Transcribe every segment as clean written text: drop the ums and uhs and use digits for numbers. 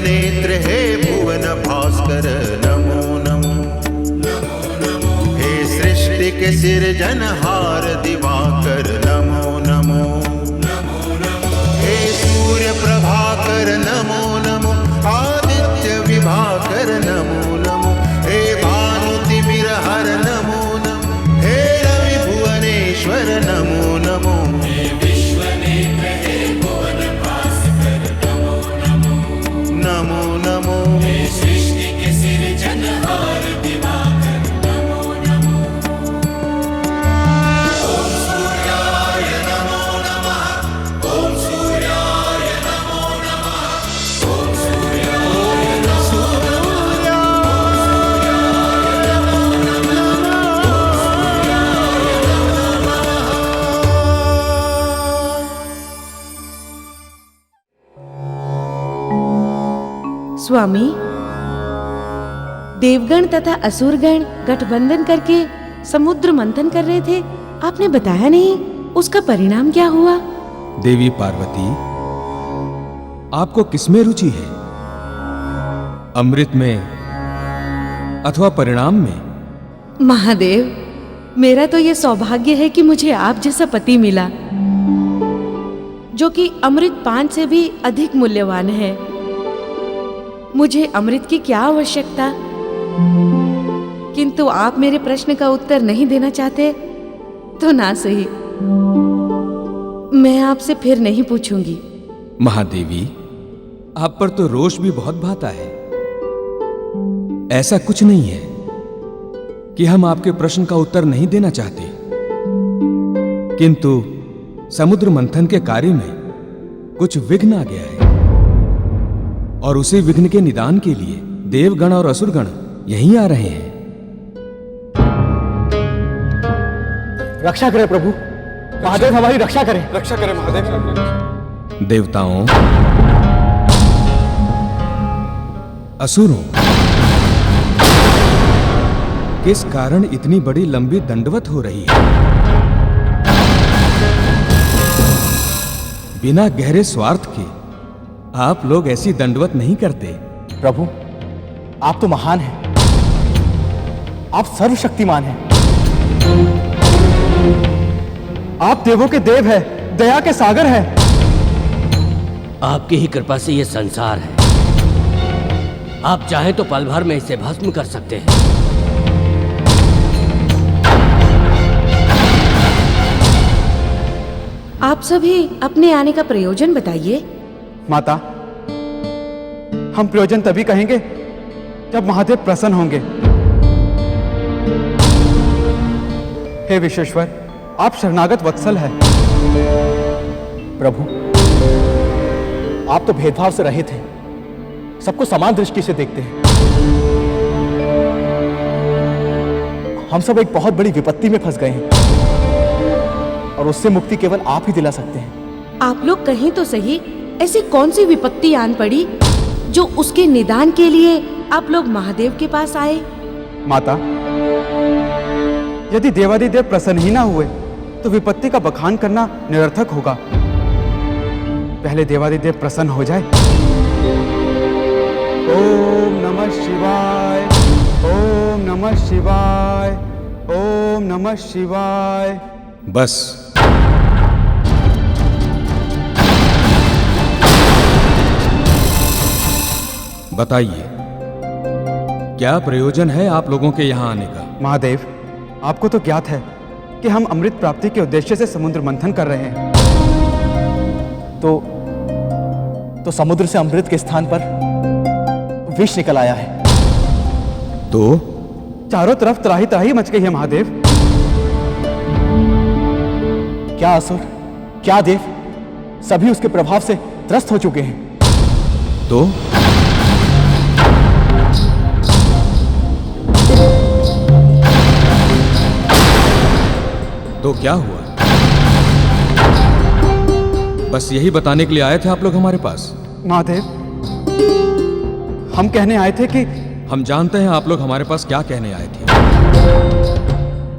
नेत्र हे भुवन भास्कर नमो नमो। हे सृष्टि के सिरजनहार दिवाकर नमो नमो। हे सूर्य प्रभाकर नमो नमो। आदित्य विभाकर नमो नमो। हे भानुतिमिरहर नमो नमो। हे रवि भुवनेश्वर नमो नमो। नमो नमो। हे सृष्टि के सिरजनहार दिवाकर नमो नमो। ओम सूर्याय नमो नमः। ओम सूर्याय नमो नमः। ओम सूर्याय नमो नमः। स्वामी, देवगण तथा असुरगण गठबंधन करके समुद्र मंथन कर रहे थे, आपने बताया नहीं उसका परिणाम क्या हुआ? देवी पार्वती, आपको किसमें रुचि है, अमृत में अथवा परिणाम में? महादेव, मेरा तो ये सौभाग्य है कि मुझे आप जैसा पति मिला, जो कि अमृत पान से भी अधिक मूल्यवान है। मुझे अमृत की क्या आवश्यकता, किंतु आप मेरे प्रश्न का उत्तर नहीं देना चाहते तो ना सही, मैं आपसे फिर नहीं पूछूंगी। महादेवी, आप पर तो रोष भी बहुत भाता है। ऐसा कुछ नहीं है कि हम आपके प्रश्न का उत्तर नहीं देना चाहते, किंतु समुद्र मंथन के कार्य में कुछ विघ्न आ गया है और उसी विघ्न के निदान के लिए देवगण और असुरगण यहीं आ रहे हैं। रक्षा करें प्रभु, महादेव हमारी रक्षा करें। रक्षा करें महादेव। देवताओं, असुरों, किस कारण इतनी बड़ी लंबी दंडवत हो रही है? बिना गहरे स्वार्थ के आप लोग ऐसी दंडवत नहीं करते। प्रभु, आप तो महान हैं, आप सर्वशक्तिमान हैं, आप देवों के देव हैं, दया के सागर हैं। आपकी ही कृपा से ये संसार है, आप चाहें तो पल भर में इसे भस्म कर सकते हैं। आप सभी अपने आने का प्रयोजन बताइए। माता, हम प्रयोजन तभी कहेंगे जब महादेव प्रसन्न होंगे। हे विश्वेश्वर, आप शरणागत वत्सल हैं। प्रभु, आप तो भेदभाव से रहित हैं, सबको समान दृष्टि से देखते हैं। हम सब एक बहुत बड़ी विपत्ति में फंस गए हैं और उससे मुक्ति केवल आप ही दिला सकते हैं। आप लोग कहें तो सही, ऐसी कौन सी विपत्ति आन पड़ी जो उसके निदान के लिए आप लोग महादेव के पास आए? माता, यदि देवादिदेव प्रसन्न ही ना हुए तो विपत्ति का बखान करना निरर्थक होगा। पहले देवादिदेव प्रसन्न हो जाए। ओम नमः शिवाय, ओम नमः शिवाय, ओम नमः शिवाय। बस, बताइए, क्या प्रयोजन है आप लोगों के यहां आने का? महादेव, आपको तो ज्ञात है कि हम अमृत प्राप्ति के उद्देश्य से समुद्र मंथन कर रहे हैं। तो समुद्र से अमृत के स्थान पर विष निकल आया है। तो चारों तरफ त्राही त्राही मच गई है महादेव। क्या असुर, क्या देव, सभी उसके प्रभाव से त्रस्त हो चुके हैं। तो क्या हुआ? बस यही बताने के लिए आए थे आप लोग हमारे पास? महादेव, हम कहने आए थे कि हम जानते हैं आप लोग हमारे पास क्या कहने आए थे,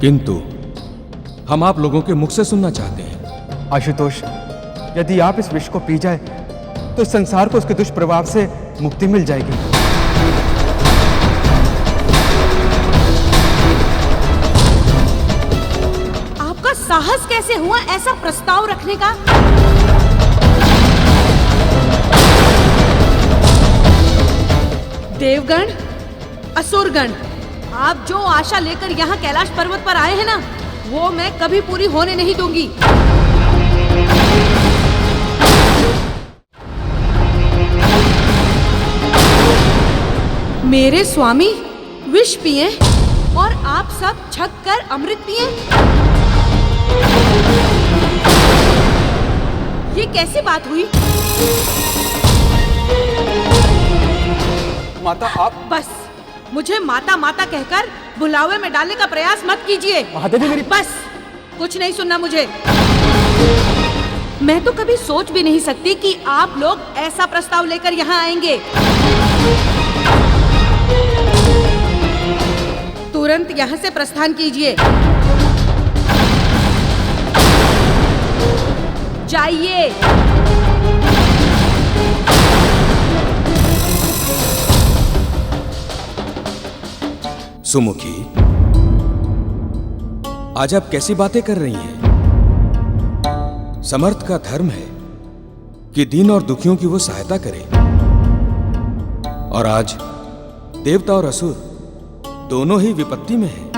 किंतु हम आप लोगों के मुख से सुनना चाहते हैं। आशुतोष, यदि आप इस विष को पी जाए तो इस संसार को उसके दुष्प्रभाव से मुक्ति मिल जाएगी। आपका साहस कैसे हुआ ऐसा प्रस्ताव रखने का? देवगण, असुरगण, आप जो आशा लेकर यहाँ कैलाश पर्वत पर आए हैं ना, वो मैं कभी पूरी होने नहीं दूंगी। मेरे स्वामी विष पिए और आप सब छक कर अमृत पिए? ये कैसी बात हुई? माता आप। बस मुझे माता माता कहकर बुलावे में डालने का प्रयास मत कीजिए। महादेवी मेरी। बस कुछ नहीं सुनना मुझे। मैं तो कभी सोच भी नहीं सकती कि आप लोग ऐसा प्रस्ताव लेकर यहाँ आएंगे। तुरंत यहाँ से प्रस्थान कीजिए। जाइए। सुमुखी, आज आप कैसी बातें कर रही हैं? समर्थ का धर्म है कि दीन और दुखियों की वो सहायता करे, और आज देवता और असुर दोनों ही विपत्ति में हैं।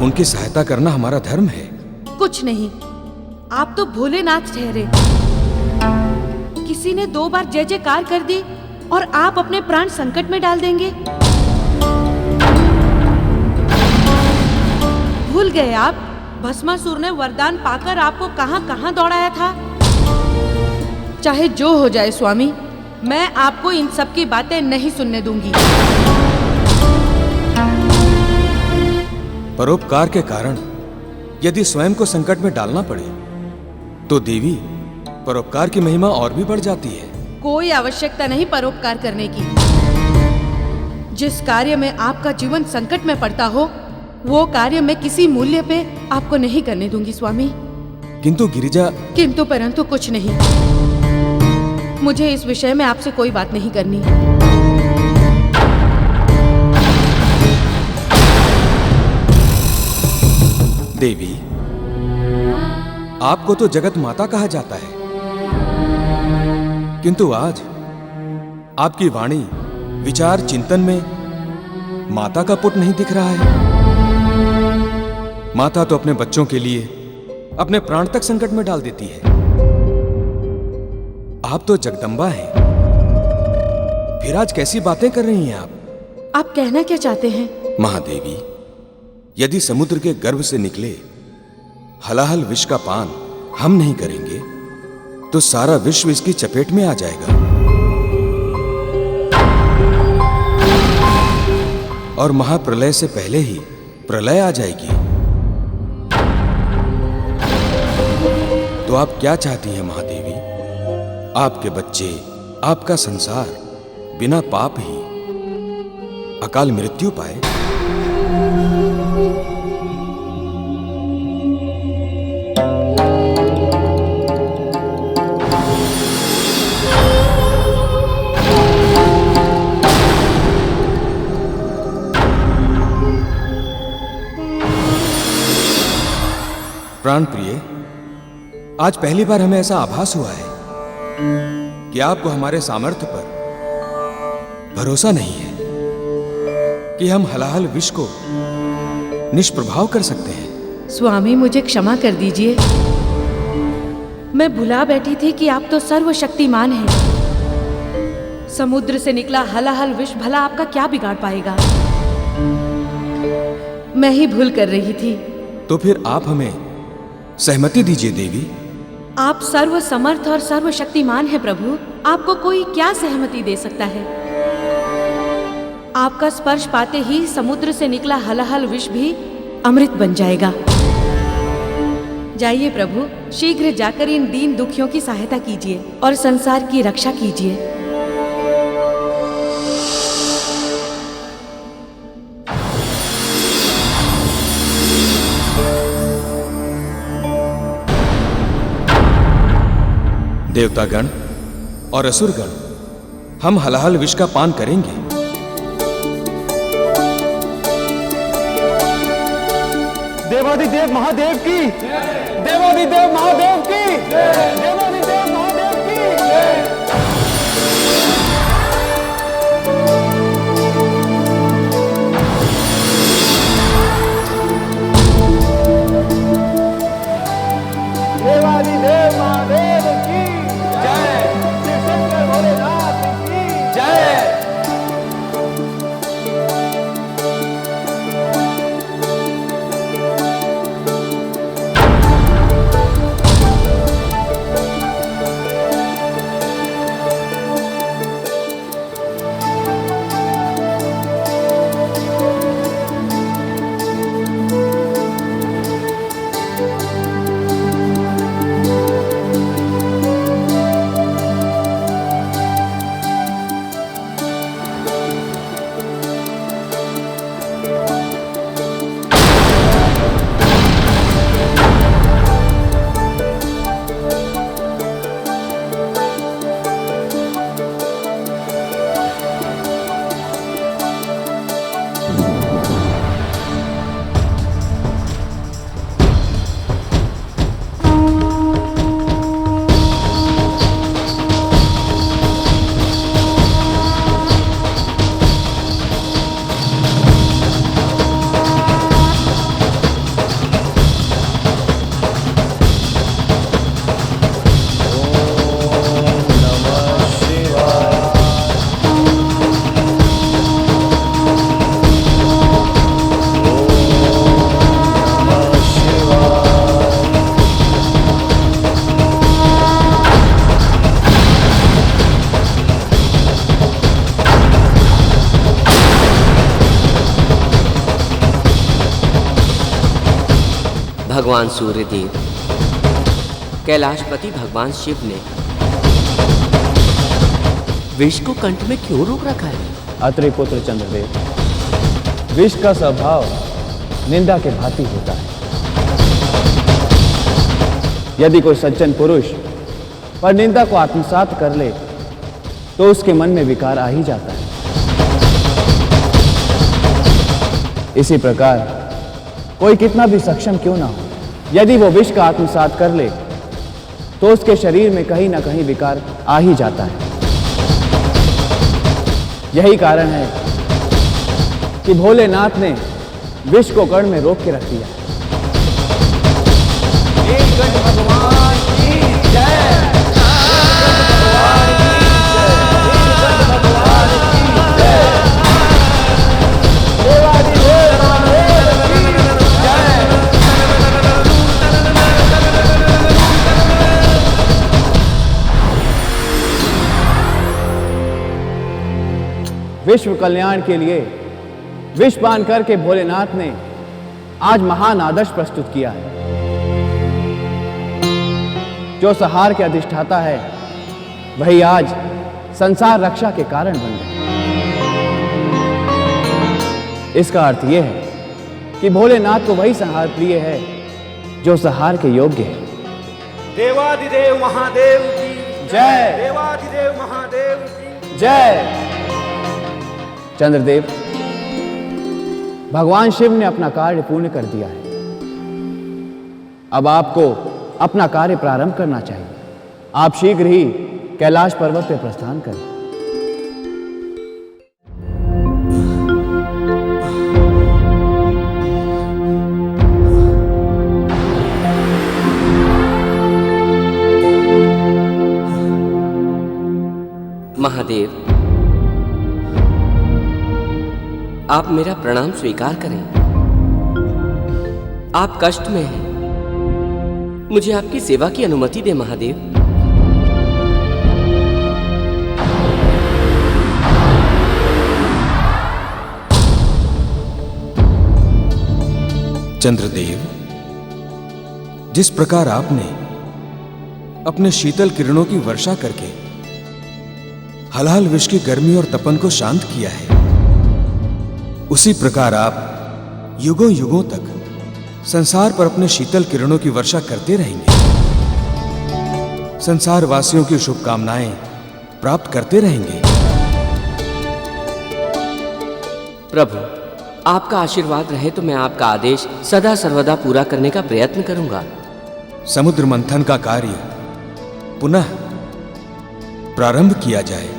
उनकी सहायता करना हमारा धर्म है। कुछ नहीं, आप तो भोलेनाथ ठहरे। किसी ने 2 बार जय जयकार कर दी और आप अपने प्राण संकट में डाल देंगे? भूल गए आप, भस्मासुर ने वरदान पाकर आपको कहां कहां दौड़ाया था। चाहे जो हो जाए स्वामी, मैं आपको इन सब की बातें नहीं सुनने दूंगी। परोपकार के कारण यदि स्वयं को संकट में डालना पड़े तो देवी, परोपकार की महिमा और भी बढ़ जाती है। कोई आवश्यकता नहीं परोपकार करने की। जिस कार्य में आपका जीवन संकट में पड़ता हो, वो कार्य मैं किसी मूल्य पे आपको नहीं करने दूंगी स्वामी। किंतु गिरिजा। किंतु परंतु कुछ नहीं। मुझे इस विषय में आपसे कोई बात नहीं करनी। देवी, आपको तो जगत माता कहा जाता है, किंतु आज आपकी वाणी, विचार, चिंतन में माता का पुट नहीं दिख रहा है। माता तो अपने बच्चों के लिए अपने प्राण तक संकट में डाल देती है। आप तो जगदम्बा हैं, फिर आज कैसी बातें कर रही हैं आप? आप कहना क्या चाहते हैं? महादेवी, यदि समुद्र के गर्भ से निकले हलाहल विष का पान हम नहीं करेंगे तो सारा विश्व इसकी चपेट में आ जाएगा, और महाप्रलय से पहले ही प्रलय आ जाएगी। तो आप क्या चाहती हैं महादेवी? आपके बच्चे, आपका संसार बिना पाप ही अकाल मृत्यु पाए? प्राण प्रिय, आज पहली बार हमें ऐसा आभास हुआ है कि आपको हमारे सामर्थ्य पर भरोसा नहीं है कि हम हलाहल विष को निष्प्रभाव कर सकते हैं। स्वामी, मुझे क्षमा कर दीजिए। मैं भुला बैठी थी कि आप तो सर्वशक्तिमान हैं। समुद्र से निकला हलाहल विष भला आपका क्या बिगाड़ पाएगा? मैं ही भूल कर रही थी। तो फिर आप हमें सहमति दीजिए देवी। आप सर्व समर्थ और सर्वशक्तिमान हैं प्रभु। आपको कोई क्या सहमति दे सकता है? आपका स्पर्श पाते ही समुद्र से निकला हलाहल विष भी अमृत बन जाएगा। जाइए प्रभु, शीघ्र जाकर इन दीन दुखियों की सहायता कीजिए और संसार की रक्षा कीजिए। देवतागण और असुरगण हम हलाहल विष का पान करेंगे। देवाधिदेव महादेव की, देवाधिदेव महादेव की, देवाधिदेव महादेव की। देवाधिदेव महादेव की जय। शिव शंकर भोलेनाथ की जय। भगवान सूर्यदेव, कैलाशपति भगवान शिव ने विष को कंठ में क्यों रोक रखा है? अत्रि पुत्र चंद्रदेव, विष का स्वभाव निंदा के भांति होता है। यदि कोई सज्जन पुरुष पर निंदा को आत्मसात कर ले तो उसके मन में विकार आ ही जाता है। इसी प्रकार कोई कितना भी सक्षम क्यों ना हो, यदि वो विष का आत्मसात कर ले तो उसके शरीर में कहीं ना कहीं विकार आ ही जाता है। यही कारण है कि भोलेनाथ ने विष को कण में रोक के रख दिया। भगवान की जय। विश्व कल्याण के लिए विष पान करके भोलेनाथ ने आज महान आदर्श प्रस्तुत किया है। जो संहार के अधिष्ठाता है वही आज संसार रक्षा के कारण बन गए। इसका अर्थ यह है कि भोलेनाथ को वही संहार प्रिय है जो संहार के योग्य है। देवाधिदेव महादेव की जय। देवाधिदेव महादेव की जय। चंद्रदेव, भगवान शिव ने अपना कार्य पूर्ण कर दिया है। अब आपको अपना कार्य प्रारंभ करना चाहिए। आप शीघ्र ही कैलाश पर्वत पर प्रस्थान करें। महादेव, आप मेरा प्रणाम स्वीकार करें। आप कष्ट में हैं, मुझे आपकी सेवा की अनुमति दें महादेव। चंद्रदेव, जिस प्रकार आपने अपने शीतल किरणों की वर्षा करके हलाहल विष की गर्मी और तपन को शांत किया है, उसी प्रकार आप युगों युगों तक संसार पर अपने शीतल किरणों की वर्षा करते रहेंगे। संसार वासियों की शुभकामनाएं प्राप्त करते रहेंगे। प्रभु, आपका आशीर्वाद रहे तो मैं आपका आदेश सदा सर्वदा पूरा करने का प्रयत्न करूंगा। समुद्र मंथन का कार्य पुनः प्रारंभ किया जाए।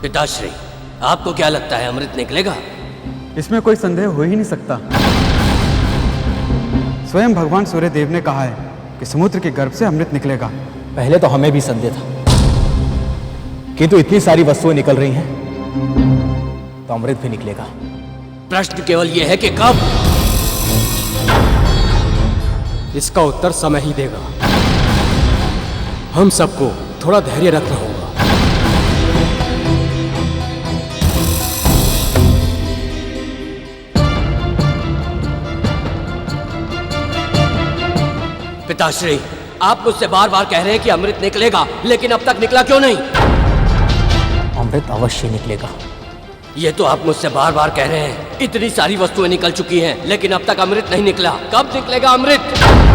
पिताश्री, आपको क्या लगता है अमृत निकलेगा? इसमें कोई संदेह हो ही नहीं सकता। स्वयं भगवान सूर्यदेव ने कहा है कि समुद्र के गर्भ से अमृत निकलेगा। पहले तो हमें भी संदेह था, किंतु इतनी सारी वस्तुएं निकल रही हैं तो अमृत भी निकलेगा। प्रश्न केवल यह है कि कब? इसका उत्तर समय ही देगा। हम सबको थोड़ा धैर्य रखना होगा। पिताश्री, आप मुझसे बार बार कह रहे हैं कि अमृत निकलेगा, लेकिन अब तक निकला क्यों नहीं? अमृत अवश्य निकलेगा। ये तो आप मुझसे बार बार कह रहे हैं। इतनी सारी वस्तुएं निकल चुकी हैं, लेकिन अब तक अमृत नहीं निकला। कब निकलेगा अमृत?